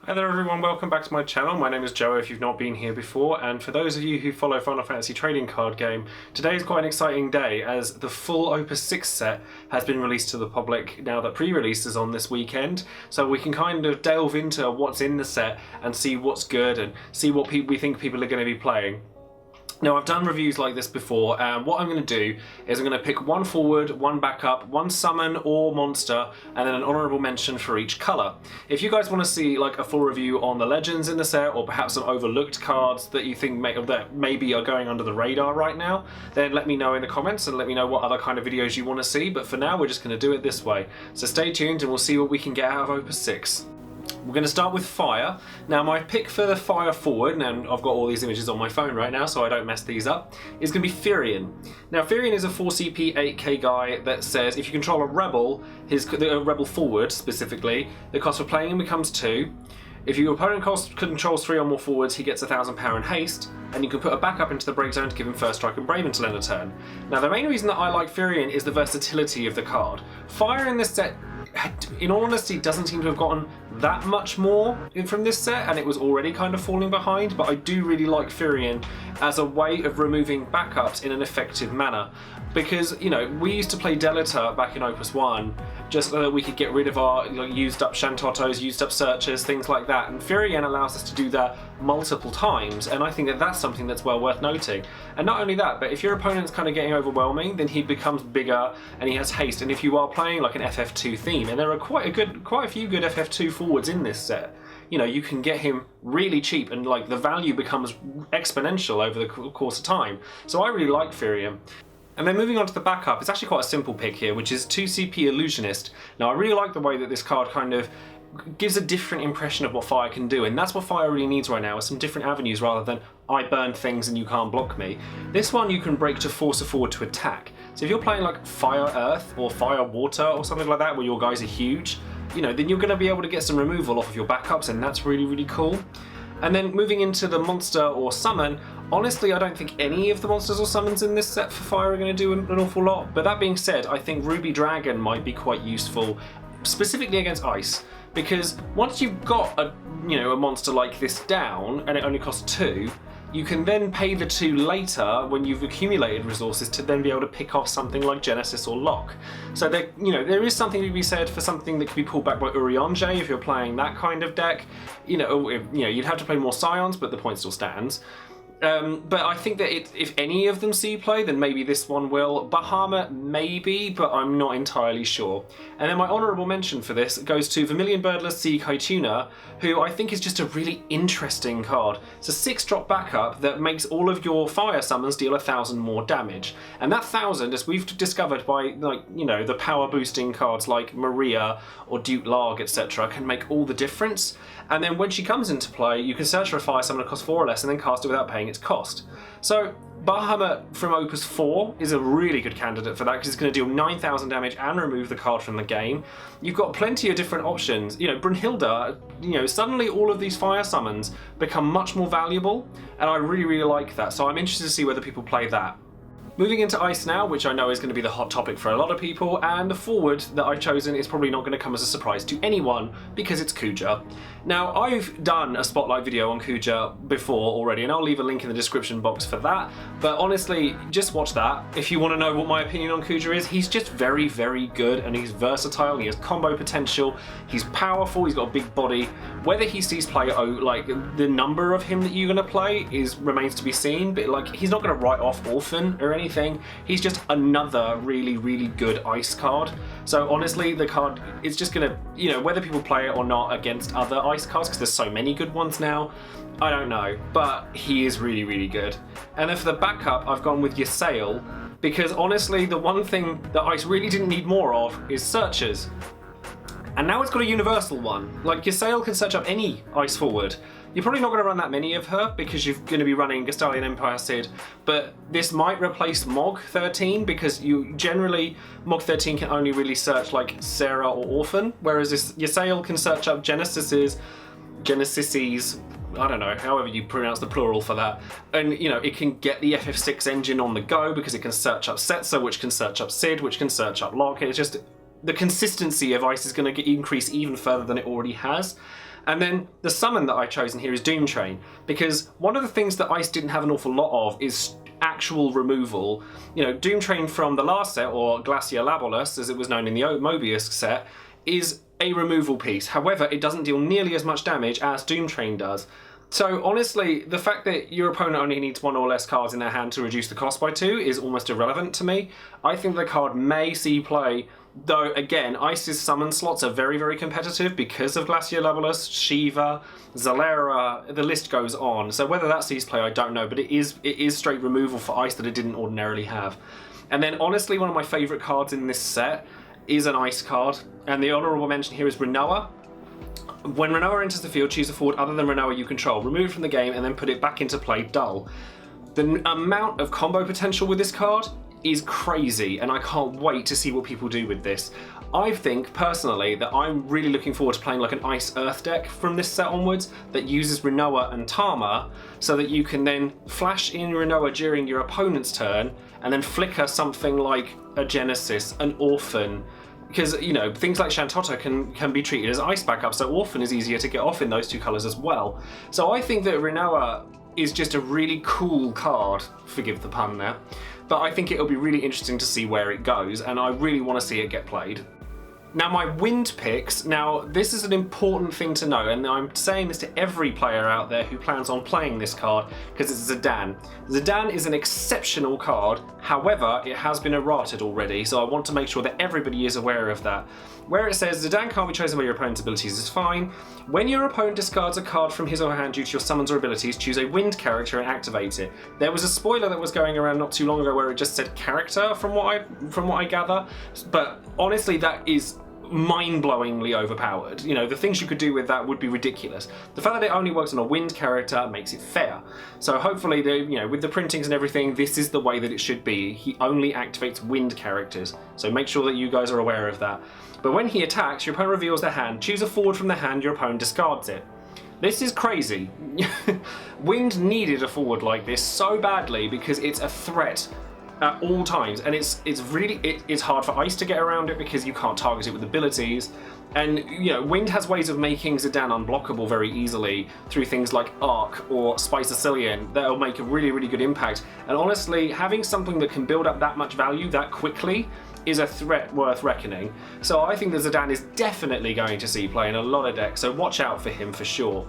Hello everyone, welcome back to my channel. My name is Joe if you've not been here before, and for those of you who follow Final Fantasy trading card game, today is quite an exciting day as the full Opus VI set has been released to the public now that pre-release is on this weekend, so we can kind of delve into what's in the set and see what's good and see what we think people are going to be playing. Now, I've done reviews like this before, and what I'm going to do is I'm going to pick one forward, one backup, one summon or monster, and then an honourable mention for each colour. If you guys want to see like a full review on the legends in the set, or perhaps some overlooked cards that you think that maybe are going under the radar right now, then let me know in the comments and let me know what other kind of videos you want to see, but for now we're just going to do it this way. So stay tuned and we'll see what we can get out of Opus VI. We're going to start with fire. Now my pick for the fire forward, and I've got all these images on my phone right now so I don't mess these up, is going to be Firion. Now Firion is a 4CP 8k guy that says if you control a rebel, a rebel forward specifically, the cost for playing him becomes 2. If your opponent controls 3 or more forwards, he gets 1,000 power and haste, and you can put a backup into the break zone to give him first strike and brave until end of turn. Now the main reason that I like Firion is the versatility of the card. Fire in this set, in all honesty, doesn't seem to have gotten that much more from this set, and it was already kind of falling behind, but I do really like Firion as a way of removing backups in an effective manner. Because, you know, we used to play Delita back in Opus 1 just so that we could get rid of our used up Shantottos, used up searchers, things like that, and Firion allows us to do that multiple times, and I think that that's something that's well worth noting. And not only that, but if your opponent's kind of getting overwhelming, then he becomes bigger and he has haste, and if you are playing like an FF2 theme, and there are quite a few good FF2 forwards in this set, you know, you can get him really cheap and like the value becomes exponential over the course of time. So I really like Firion. And then moving on to the backup, it's actually quite a simple pick here, which is 2CP Illusionist. Now I really like the way that this card kind of gives a different impression of what fire can do, and that's what fire really needs right now, is some different avenues rather than I burn things and you can't block me. This one you can break to force a forward to attack. So if you're playing like fire earth or fire water or something like that where your guys are huge, you know, then you're going to be able to get some removal off of your backups, and that's really, really cool. And then moving into the monster or summon, honestly I don't think any of the monsters or summons in this set for fire are going to do an awful lot, but that being said, I think Ruby Dragon might be quite useful, specifically against ice, because once you've got a monster like this down and it only costs 2, you can then pay the 2 later when you've accumulated resources to then be able to pick off something like Genesis or Lock. So there is something to be said for something that can be pulled back by Urianger if you're playing that kind of deck. You'd have to play more Scions, but the point still stands. But I think that if any of them see play, then maybe this one will. Bahamut maybe, but I'm not entirely sure. And then my honourable mention for this goes to Vermilion Birdless Sea Kaituna, who I think is just a really interesting card. It's a 6-drop backup that makes all of your fire summons deal 1,000 more damage. And that 1,000, as we've discovered by the power boosting cards like Maria or Duke Larg, etc., can make all the difference. And then when she comes into play, you can search for a fire summon that costs 4 or less and then cast it without paying its cost. So Bahamut from Opus 4 is a really good candidate for that because it's going to deal 9,000 damage and remove the card from the game. You've got plenty of different options. Brunhilde, suddenly all of these fire summons become much more valuable, and I really, really like that. So I'm interested to see whether people play that. Moving into Ice now, which I know is going to be the hot topic for a lot of people, and the forward that I've chosen is probably not going to come as a surprise to anyone because it's Kuja. Now, I've done a spotlight video on Kuja before already, and I'll leave a link in the description box for that, but honestly, just watch that. If you want to know what my opinion on Kuja is, he's just very, very good, and he's versatile, he has combo potential, he's powerful, he's got a big body. Whether he sees play, the number of him that you're going to play remains to be seen, but he's not going to write off Orphan or anything. He's just another really, really good ice card. So honestly, the card is just gonna, whether people play it or not against other ice cards, because there's so many good ones now, I don't know, but he is really, really good. And then for the backup, I've gone with Ysayle, because honestly, the one thing that ice really didn't need more of is searchers. And now it's got a universal one. Like, Ysayle can search up any ice forward. You're probably not going to run that many of her because you're going to be running Gestalian Empire Sid, but this might replace Mog 13 because Mog 13 can only really search like Sarah or Orphan, whereas this Ysayle can search up Genesises, I don't know, however you pronounce the plural for that. And, it can get the FF6 engine on the go because it can search up Setzer, which can search up Sid, which can search up Locke. It's just the consistency of Ice is going to increase even further than it already has. And then the summon that I've chosen here is Doom Train, because one of the things that Ice didn't have an awful lot of is actual removal. You know, Doom Train from the last set, or Glacier Labolus as it was known in the Mobius set, is a removal piece. However, it doesn't deal nearly as much damage as Doom Train does. So honestly, the fact that your opponent only needs one or less cards in their hand to reduce the cost by 2 is almost irrelevant to me. I think the card may see play, though again, Ice's summon slots are very, very competitive because of Glacier Labolus, Shiva, Zalera, the list goes on. So whether that sees play, I don't know, but it is straight removal for Ice that it didn't ordinarily have. And then honestly, one of my favourite cards in this set is an Ice card, and the honourable mention here is Rinoa. When Rinoa enters the field, choose a forward other than Rinoa you control, remove it from the game, and then put it back into play dull. The amount of combo potential with this card is crazy, and I can't wait to see what people do with this. I think, personally, that I'm really looking forward to playing like an Ice Earth deck from this set onwards that uses Rinoa and Tama, so that you can then flash in Rinoa during your opponent's turn, and then flicker something like a Genesis, an Orphan, because, you know, things like Shantotto can be treated as Ice backup, so Orphan is easier to get off in those 2 colours as well. So I think that Rinoa is just a really cool card, forgive the pun there, but I think it'll be really interesting to see where it goes, and I really want to see it get played. Now my wind picks, now this is an important thing to know, and I'm saying this to every player out there who plans on playing this card, because it's Zidane. Zidane is an exceptional card, however it has been errated already, so I want to make sure that everybody is aware of that. Where it says Zidane can't be chosen by your opponent's abilities is fine. When your opponent discards a card from his or her hand due to your summons or abilities, choose a wind character and activate it. There was a spoiler that was going around not too long ago where it just said character from what I gather, but honestly that is mind-blowingly overpowered. You know, the things you could do with that would be ridiculous. The fact that it only works on a wind character makes it fair. So hopefully, with the printings and everything, this is the way that it should be. He only activates wind characters. So make sure that you guys are aware of that. But when he attacks, your opponent reveals their hand. Choose a forward from the hand, your opponent discards it. This is crazy. Wind needed a forward like this so badly because it's a threat at all times, and it's hard for Ice to get around it because you can't target it with abilities, and you know, Wind has ways of making Zidane unblockable very easily through things like Arc or Spy Sicilian that'll make a really, really good impact. And honestly, having something that can build up that much value that quickly is a threat worth reckoning. So I think that Zidane is definitely going to see play in a lot of decks, so watch out for him for sure.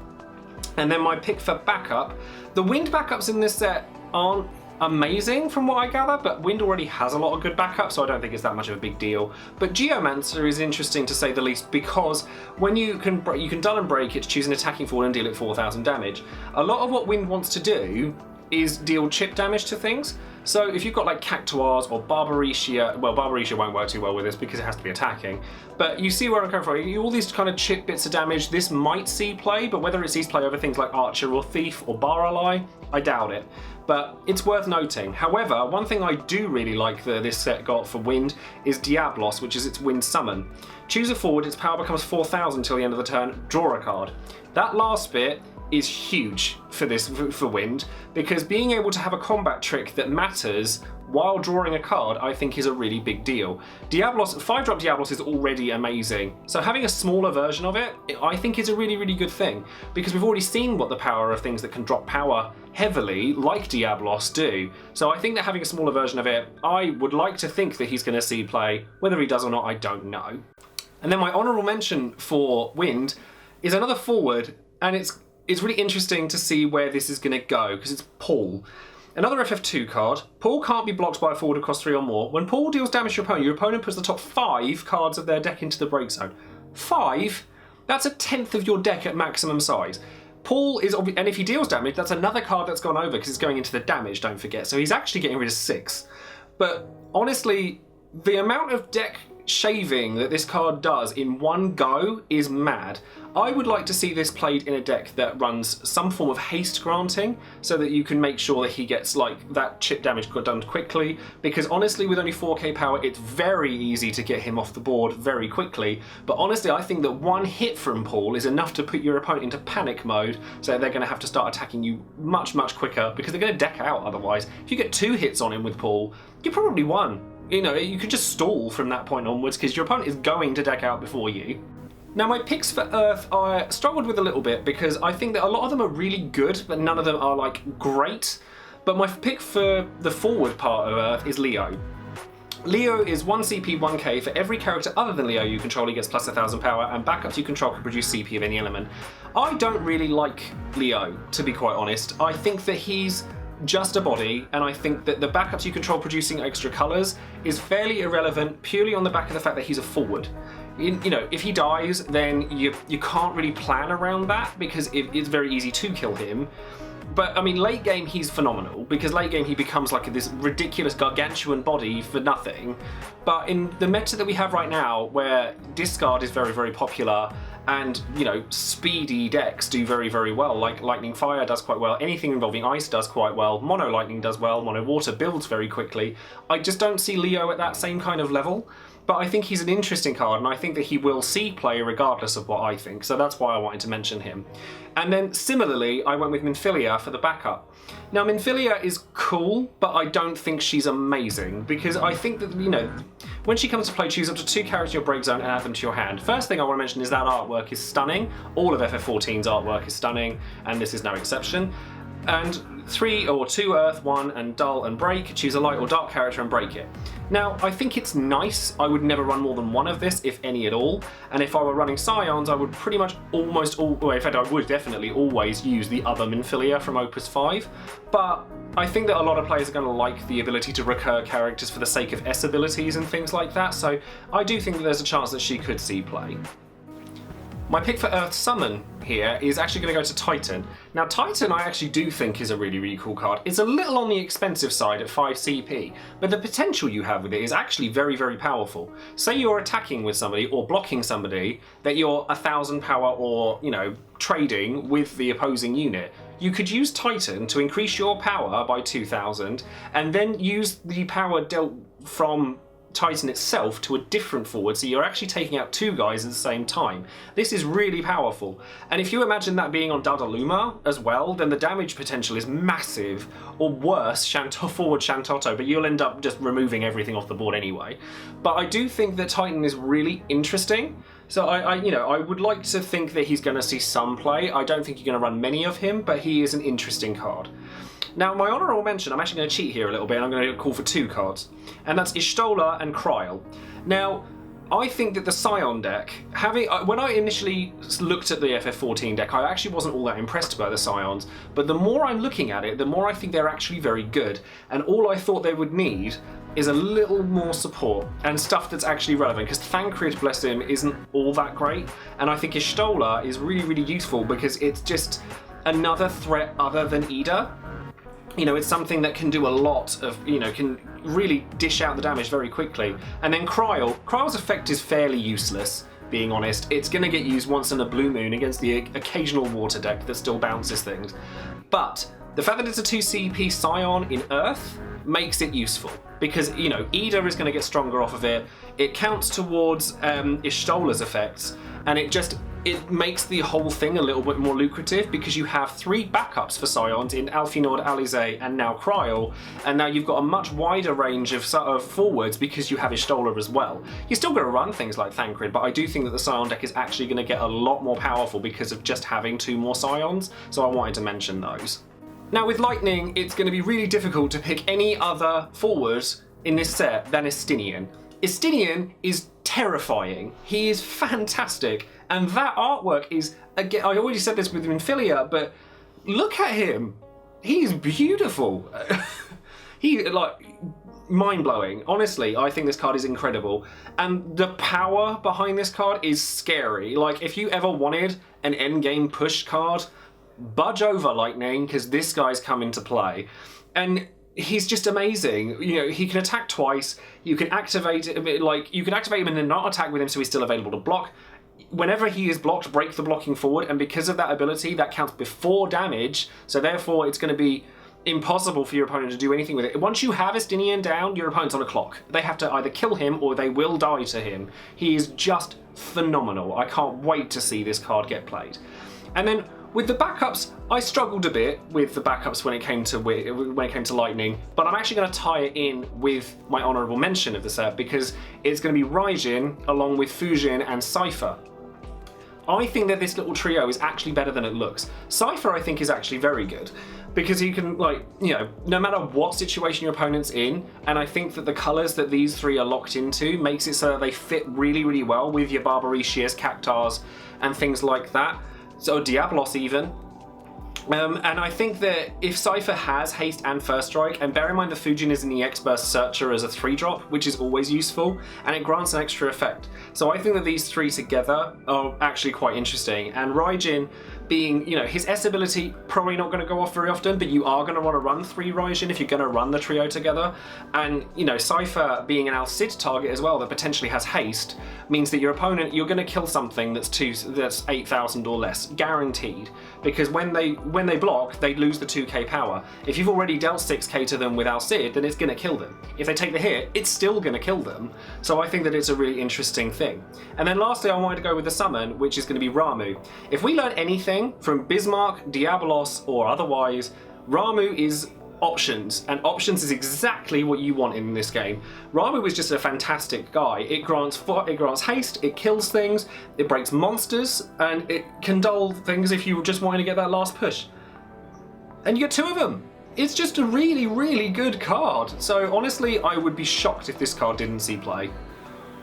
And then my pick for backup, the Wind backups in this set aren't amazing from what I gather, but Wind already has a lot of good backup, so I don't think it's that much of a big deal. But Geomancer is interesting to say the least, because when you can dull and break it to choose an attacking forward and deal it 4,000 damage. A lot of what Wind wants to do is deal chip damage to things. So if you've got like Cactuars or Barbarecia, well, Barbarecia won't work too well with this because it has to be attacking, but you see where I'm coming from. All these kind of chip bits of damage, this might see play, but whether it sees play over things like Archer or Thief or Baralai, I doubt it. But it's worth noting. However, one thing I do really like that this set got for Wind is Diablos, which is its Wind summon. Choose a forward, its power becomes 4,000 till the end of the turn, draw a card. That last bit is huge for Wind, because being able to have a combat trick that matters while drawing a card, I think is a really big deal. Diablos, 5-drop Diablos is already amazing, so having a smaller version of it, I think is a really, really good thing, because we've already seen what the power of things that can drop power heavily, like Diablos, do. So I think that having a smaller version of it, I would like to think that he's going to see play. Whether he does or not, I don't know. And then my honourable mention for Wind is another forward, and it's really interesting to see where this is going to go, because it's Paul. Another FF2 card. Paul can't be blocked by a forward that costs 3 or more. When Paul deals damage to your opponent puts the top 5 cards of their deck into the break zone. 5? That's a tenth of your deck at maximum size. Paul is, and if he deals damage, that's another card that's gone over because it's going into the damage, don't forget. So he's actually getting rid of 6. But honestly, the amount of deck shaving that this card does in one go is mad. I would like to see this played in a deck that runs some form of haste granting, so that you can make sure that he gets like that chip damage done quickly, because honestly with only 4k power it's very easy to get him off the board very quickly. But honestly I think that one hit from Paul is enough to put your opponent into panic mode, so they're going to have to start attacking you much quicker, because they're going to deck out otherwise. If you get 2 hits on him with Paul, you probably won. You know, you could just stall from that point onwards because your opponent is going to deck out before you. Now my picks for Earth I struggled with a little bit because I think that a lot of them are really good, but none of them are like great. But my pick for the forward part of Earth is Leo. Leo is 1 CP, 1k for every character other than Leo you control. He gets plus 1000 power, and backups you control can produce CP of any element. I don't really like Leo, to be quite honest. I think that he's just a body, and I think that the backups you control producing extra colours is fairly irrelevant purely on the back of the fact that he's a forward. You know, if he dies, then you can't really plan around that because it's very easy to kill him. But I mean, late game he's phenomenal because late game he becomes like this ridiculous gargantuan body for nothing. But in the meta that we have right now, where discard is very, very popular, and you know, speedy decks do very, very well. Like Lightning Fire does quite well. Anything involving ice does quite well. Mono Lightning does well. Mono Water builds very quickly. I just don't see Leo at that same kind of level. But I think he's an interesting card, and I think that he will see play regardless of what I think. So that's why I wanted to mention him. And then similarly, I went with Minfilia for the backup. Now Minfilia is cool, but I don't think she's amazing because I think that, you know, when she comes to play, choose up to 2 characters in your break zone and add them to your hand. First thing I want to mention is that artwork is stunning. All of FF14's artwork is stunning, and this is no exception. And 3 or 2 Earth, 1 and Dull and Break. Choose a light or dark character and break it. Now, I think it's nice. I would never run more than 1 of this, if any at all. And if I were running Scions, I would pretty much almost well, in fact, I would definitely always use the other Minfilia from Opus V. But I think that a lot of players are going to like the ability to recur characters for the sake of S abilities and things like that. So I do think that there's a chance that she could see play. My pick for Earth Summon here is actually going to go to Titan. Now Titan I actually do think is a really, really cool card. It's a little on the expensive side at 5 CP, but the potential you have with it is actually very, very powerful. Say you're attacking with somebody or blocking somebody that you're 1000 power or, you know, trading with the opposing unit. You could use Titan to increase your power by 2000 and then use the power dealt from Titan itself to a different forward, so you're actually taking out 2 guys at the same time. This is really powerful, and if you imagine that being on Dadaluma as well, then the damage potential is massive, or worse, forward Shantotto, but you'll end up just removing everything off the board anyway. But I do think that Titan is really interesting, so I would like to think that he's going to see some play. I don't think you're going to run many of him, but he is an interesting card. Now, my honourable mention, I'm actually going to cheat here a little bit, and I'm going to call for 2 cards, and that's Y'shtola and Kryl. Now, I think that the Scion deck, when I initially looked at the FF14 deck, I actually wasn't all that impressed by the Scions, but the more I'm looking at it, the more I think they're actually very good, and all I thought they would need is a little more support and stuff that's actually relevant, because Thancred, bless him, isn't all that great, and I think Y'shtola is really, really useful because it's just another threat other than Ida. You know, it's something that can do a lot of, you know, can really dish out the damage very quickly. And then Kryl's effect is fairly useless, being honest. It's going to get used once in a blue moon against the occasional water deck that still bounces things. But the fact that it's a 2 CP Scion in Earth makes it useful. Because, you know, Ida is going to get stronger off of it. It counts towards Y'shtola's effects, and it makes the whole thing a little bit more lucrative because you have 3 backups for Scions in Alphinaud, Alize, and now Kryl, and now you've got a much wider range of forwards because you have Y'shtola as well. You're still going to run things like Thancred, but I do think that the Scion deck is actually going to get a lot more powerful because of just having 2 more Scions, so I wanted to mention those. Now with Lightning, it's going to be really difficult to pick any other forward in this set than Estinian. Estinian is terrifying. He is fantastic, and that artwork is, again, I already said this with Minfilia, but look at him. He's beautiful. Mind-blowing. Honestly, I think this card is incredible, and the power behind this card is scary. Like, if you ever wanted an endgame push card, budge over Lightning, because this guy's come into play. And he's just amazing. You know, he can attack twice. You can activate it, like, you can activate him and then not attack with him, so he's still available to block. Whenever he is blocked, break the blocking forward, and because of that ability, that counts before damage, so therefore it's going to be impossible for your opponent to do anything with it. Once you have Estinian down, your opponent's on a clock. They have to either kill him or they will die to him. He is just phenomenal. I can't wait to see this card get played. And then with the backups, I struggled a bit with the backups when it came to Lightning, but I'm actually going to tie it in with my honourable mention of the set because it's going to be Raijin along with Fujin and Cypher. I think that this little trio is actually better than it looks. Joesephyr, I think, is actually very good because you can, like, you know, no matter what situation your opponent's in, and I think that the colours that these three are locked into makes it so that they fit really, really well with your Barbarishias, Cactars, and things like that. So Diablos even. And I think that if Joesephyr has haste and first strike, and bear in mind the Fujin is in the X-Burst Searcher as a 3-drop, which is always useful, and it grants an extra effect. So I think that these three together are actually quite interesting. And Raijin being, you know, his S ability probably not going to go off very often, but you are going to want to run 3 Raijin if you're going to run the trio together. And, you know, Joesephyr being an Al Cid target as well that potentially has haste means that your opponent, you're going to kill something that's 8,000 or less, guaranteed. Because when they block, they lose the 2k power. If you've already dealt 6k to them with Al Cid, then it's going to kill them. If they take the hit, it's still going to kill them. So I think that it's a really interesting thing. And then lastly, I wanted to go with the summon, which is going to be Ramuh. If we learn anything from Bismarck, Diabolos, or otherwise, Ramuh is options, and options is exactly what you want in this game. Ramuh is just a fantastic guy. It grants haste, it kills things, it breaks monsters, and it can dull things if you just want to get that last push. And you get 2 of them. It's just a really, really good card. So honestly, I would be shocked if this card didn't see play.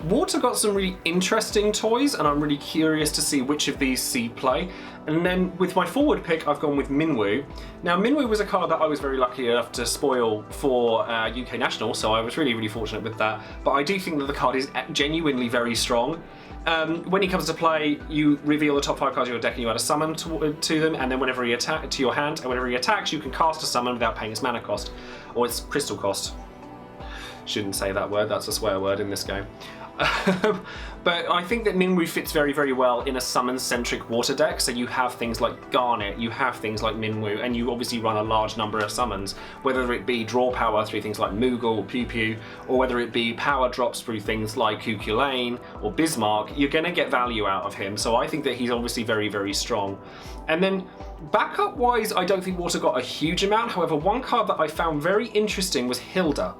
Water got some really interesting toys, and I'm really curious to see which of these see play. And then with my forward pick, I've gone with Minwoo. Now, Minwoo was a card that I was very lucky enough to spoil for UK National, so I was really, really fortunate with that. But I do think that the card is genuinely very strong. When he comes to play, you reveal the top 5 cards of your deck and you add a summon to them, and then whenever he to your hand, and whenever he attacks, you can cast a summon without paying its mana cost, or its crystal cost. Shouldn't say that word, that's a swear word in this game. But I think that Minwoo fits very, very well in a summon-centric water deck, so you have things like Garnet, you have things like Minwoo, and you obviously run a large number of summons, whether it be draw power through things like Moogle, Pew Pew, or whether it be power drops through things like Cuculain or Bismarck, you're going to get value out of him, so I think that he's obviously very, very strong. And then backup-wise, I don't think Water got a huge amount, however, one card that I found very interesting was Hilda.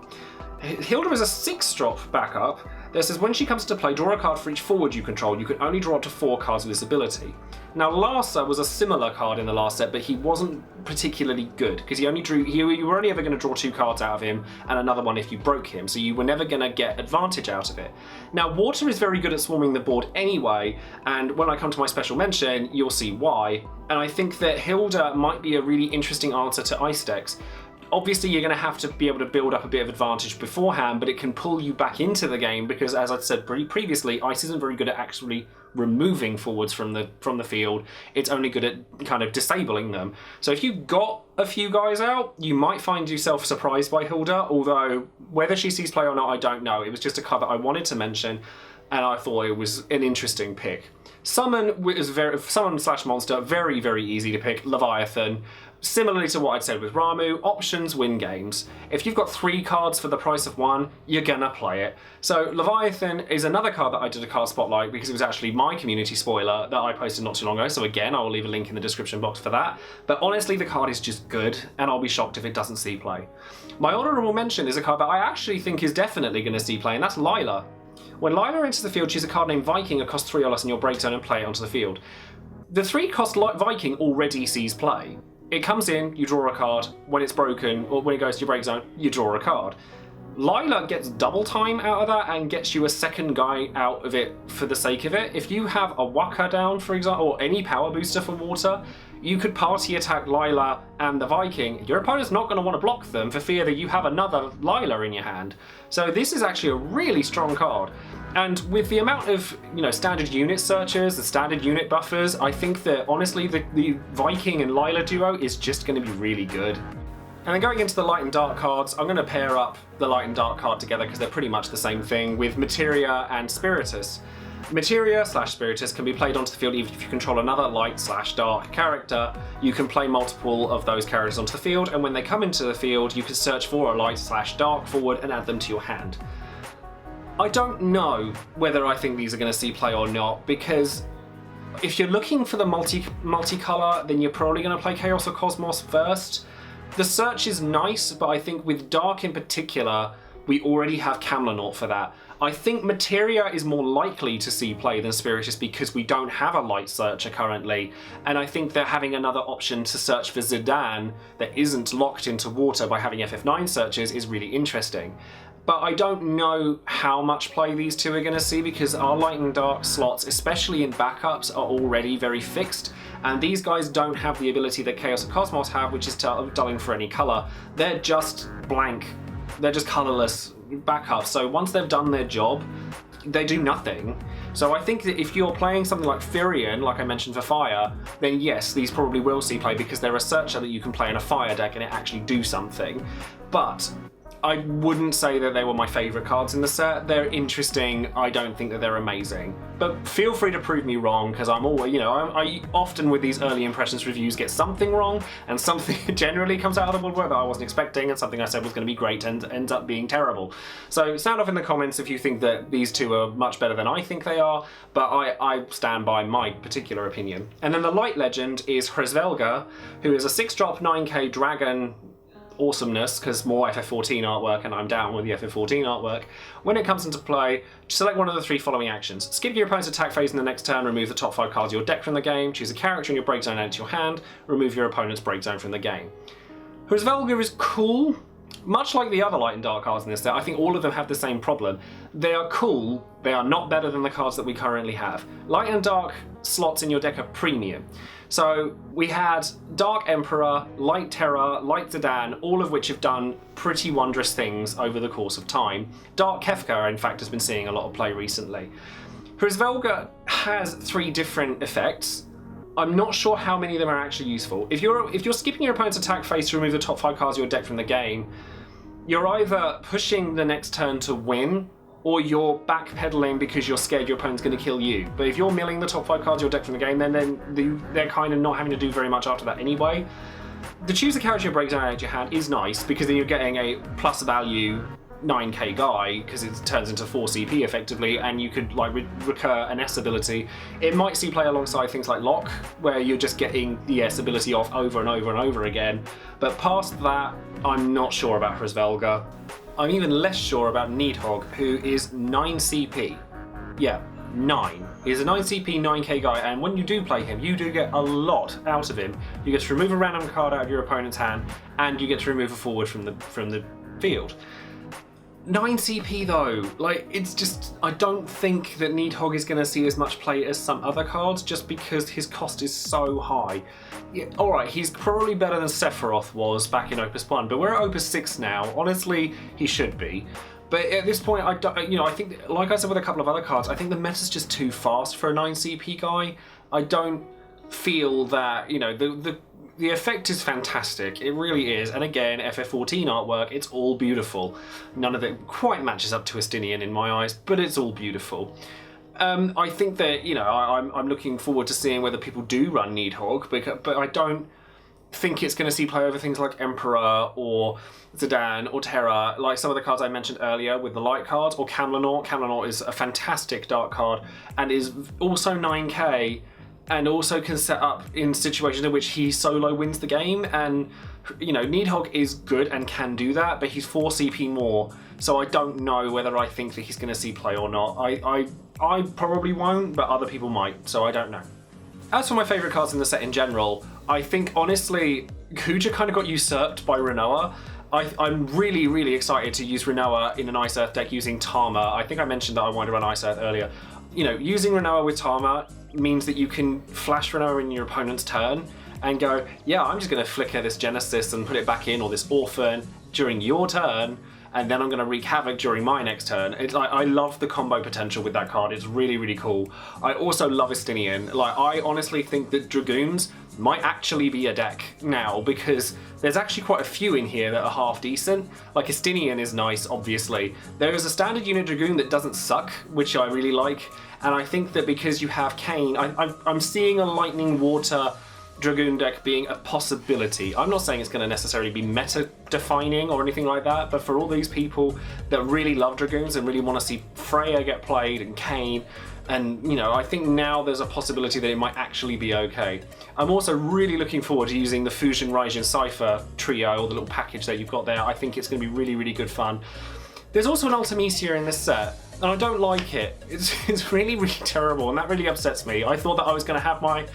Hilda is a 6-drop backup that says when she comes to play, draw a card for each forward you control. You can only draw up to 4 cards with this ability. Now, Larsa was a similar card in the last set, but he wasn't particularly good because you were only ever going to draw 2 cards out of him and another one if you broke him, so you were never going to get advantage out of it. Now, Water is very good at swarming the board anyway, and when I come to my special mention, you'll see why. And I think that Hilda might be a really interesting answer to ice decks. Obviously, you're going to have to be able to build up a bit of advantage beforehand, but it can pull you back into the game because, as I said previously, Ice isn't very good at actually removing forwards from the field. It's only good at kind of disabling them. So if you got a few guys out, you might find yourself surprised by Hilda, although whether she sees play or not, I don't know. It was just a card that I wanted to mention, and I thought it was an interesting pick. Summon slash monster, very, very easy to pick. Leviathan. Similarly to what I'd said with Ramuh, options win games. If you've got 3 cards for the price of 1, you're gonna play it. So Leviathan is another card that I did a card spotlight because it was actually my community spoiler that I posted not too long ago, so again, I will leave a link in the description box for that. But honestly, the card is just good, and I'll be shocked if it doesn't see play. My honourable mention is a card that I actually think is definitely gonna see play, and that's Lila. When Lila enters the field, she's a card named Viking, a cost 3 or less in your break zone, and play it onto the field. The 3-cost Viking already sees play. It comes in, you draw a card. When it's broken, or when it goes to your break zone, you draw a card. Lila gets double time out of that and gets you a second guy out of it for the sake of it. If you have a Waka down, for example, or any power booster for Water, you could party attack Lila and the Viking. Your opponent's not going to want to block them for fear that you have another Lila in your hand. So this is actually a really strong card. And with the amount of, standard unit searches, the standard unit buffers, I think that honestly the Viking and Lila duo is just going to be really good. And then going into the Light and Dark cards, I'm going to pair up the Light and Dark card together because they're pretty much the same thing with Materia and Spiritus. Materia/Spiritus can be played onto the field even if you control another Light/Dark character. You can play multiple of those characters onto the field, and when they come into the field, you can search for a Light/Dark forward and add them to your hand. I don't know whether I think these are going to see play or not, because if you're looking for the multicolour, then you're probably going to play Chaos or Cosmos first. The search is nice, but I think with Dark in particular, we already have Camlanaut for that. I think Materia is more likely to see play than Spirit just because we don't have a light searcher currently, and I think that having another option to search for Zidane that isn't locked into water by having FF9 searches is really interesting. But I don't know how much play these two are going to see because our light and dark slots, especially in backups, are already very fixed, and these guys don't have the ability that Chaos and Cosmos have, which is dulling for any colour. They're just blank, they're just colourless backups, so once they've done their job, they do nothing. So I think that if you're playing something like Firion, like I mentioned for Fire, then yes, these probably will see play because they're a searcher that you can play in a Fire deck and it actually do something. But I wouldn't say that they were my favourite cards in the set. They're interesting, I don't think that they're amazing. But feel free to prove me wrong, because I'm always, you know, I often with these early impressions reviews get something wrong, and something generally comes out of the woodwork that I wasn't expecting, and something I said was going to be great and ends up being terrible. So sound off in the comments if you think that these two are much better than I think they are, but I stand by my particular opinion. And then the Light Legend is Hrzvelga, who is a 6-drop 9k dragon awesomeness, because more FF14 artwork, and I'm down with the FF14 artwork. When it comes into play, select one of the 3 following actions. Skip your opponent's attack phase in the next turn, remove the top 5 cards of your deck from the game, choose a character in your break zone, add it to your hand, remove your opponent's break zone from the game. Hrzvelga is cool. Much like the other light and dark cards in this set, I think all of them have the same problem. They are cool, they are not better than the cards that we currently have. Light and dark slots in your deck are premium. So we had Dark Emperor, Light Terror, Light Zidane, all of which have done pretty wondrous things over the course of time. Dark Kefka, in fact, has been seeing a lot of play recently. Hrzvelga has 3 different effects. I'm not sure how many of them are actually useful. If you're skipping your opponent's attack phase to remove the top 5 cards of your deck from the game, you're either pushing the next turn to win, or you're backpedaling because you're scared your opponent's going to kill you. But if you're milling the top 5 cards of your deck from the game, then they're kind of not having to do very much after that anyway. The choose a character break zone out of your hand is nice, because then you're getting a plus value 9k guy, because it turns into 4 CP effectively, and you could like recur an S ability. It might see play alongside things like Lock, where you're just getting the S ability off over and over and over again. But past that, I'm not sure about Hrzvelga. I'm even less sure about Needhog, who is 9 CP. Yeah, 9. He's a 9 CP, 9k guy, and when you do play him, you do get a lot out of him. You get to remove a random card out of your opponent's hand, and you get to remove a forward from the field. 9 CP though, like, it's just, I don't think that Needhog is going to see as much play as some other cards just because his cost is so high. Yeah, alright, he's probably better than Sephiroth was back in Opus 1, but we're at Opus 6 now. Honestly, he should be. But at this point, I think, like I said with a couple of other cards, I think the meta's just too fast for a 9 CP guy. I don't feel that, you know, the effect is fantastic, it really is, and again, FF14 artwork, it's all beautiful. None of it quite matches up to Estinian in my eyes, but it's all beautiful. I think that, you know, I'm looking forward to seeing whether people do run Needhog, but I don't think it's going to see play over things like Emperor or Zidane or Terra, like some of the cards I mentioned earlier with the light cards, or Camlanaut. Camlanaut is a fantastic dark card and is also 9k, and also can set up in situations in which he solo wins the game. And, you know, Needhog is good and can do that, but he's 4 CP more, so I don't know whether I think that he's going to see play or not. I probably won't, but other people might, so I don't know. As for my favourite cards in the set in general, I think, honestly, Kuja kind of got usurped by Rinoa. I'm really, really excited to use Rinoa in an Ice Earth deck using Tama. I think I mentioned that I wanted to run Ice Earth earlier. You know, using Rinoa with Tama means that you can flash Rinoa in your opponent's turn and go, yeah, I'm just going to flicker this Genesis and put it back in, or this Orphan, during your turn, and then I'm going to wreak havoc during my next turn. It's like, I love the combo potential with that card. It's really, really cool. I also love Estinian. Like, I honestly think that Dragoons might actually be a deck now, because there's actually quite a few in here that are half decent. Like, Estinian is nice, obviously. There is a standard unit Dragoon that doesn't suck, which I really like, and I think that because you have Kane, I'm seeing a Lightning Water Dragoon deck being a possibility. I'm not saying it's going to necessarily be meta-defining or anything like that, but for all these people that really love Dragoons and really want to see Freya get played and Kane, and, you know, I think now there's a possibility that it might actually be okay. I'm also really looking forward to using the Fusion Raijin Cypher trio, or the little package that you've got there. I think it's going to be really, really good fun. There's also an Ultimisia in this set, and I don't like it. It's really, really terrible, and that really upsets me. I thought that I was going to have my,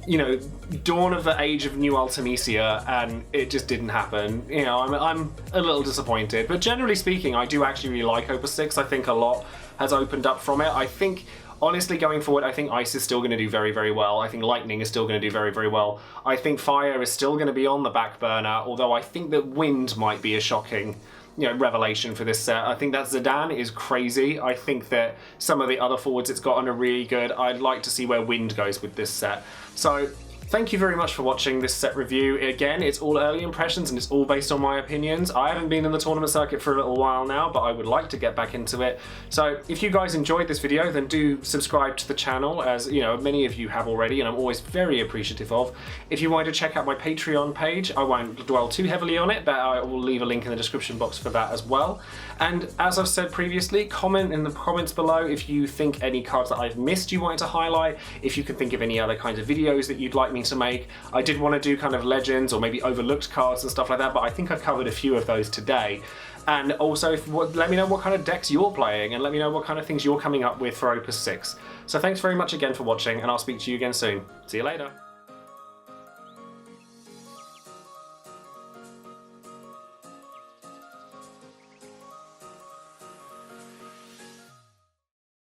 you know, dawn of the age of New Ultimecia, and it just didn't happen. You know, I'm a little disappointed, but generally speaking, I do actually really like Opus 6. I think a lot has opened up from it. I think, honestly, going forward, I think Ice is still going to do very, very well. I think Lightning is still going to do very, very well. I think Fire is still going to be on the back burner, although I think that Wind might be a shocking, you know, revelation for this set. I think that Zidane is crazy. I think that some of the other forwards it's gotten are really good. I'd like to see where Wind goes with this set. So thank you very much for watching this set review. Again, it's all early impressions and it's all based on my opinions. I haven't been in the tournament circuit for a little while now, but I would like to get back into it. So if you guys enjoyed this video, then do subscribe to the channel, as you know, many of you have already, and I'm always very appreciative of. If you wanted to check out my Patreon page, I won't dwell too heavily on it, but I will leave a link in the description box for that as well. And as I've said previously, comment in the comments below if you think any cards that I've missed you wanted to highlight, if you can think of any other kinds of videos that you'd like me to make. I did want to do kind of legends or maybe overlooked cards and stuff like that, but I think I've covered a few of those today. And also, let me know what kind of decks you're playing, and let me know what kind of things you're coming up with for Opus 6. So thanks very much again for watching, and I'll speak to you again soon. See you later.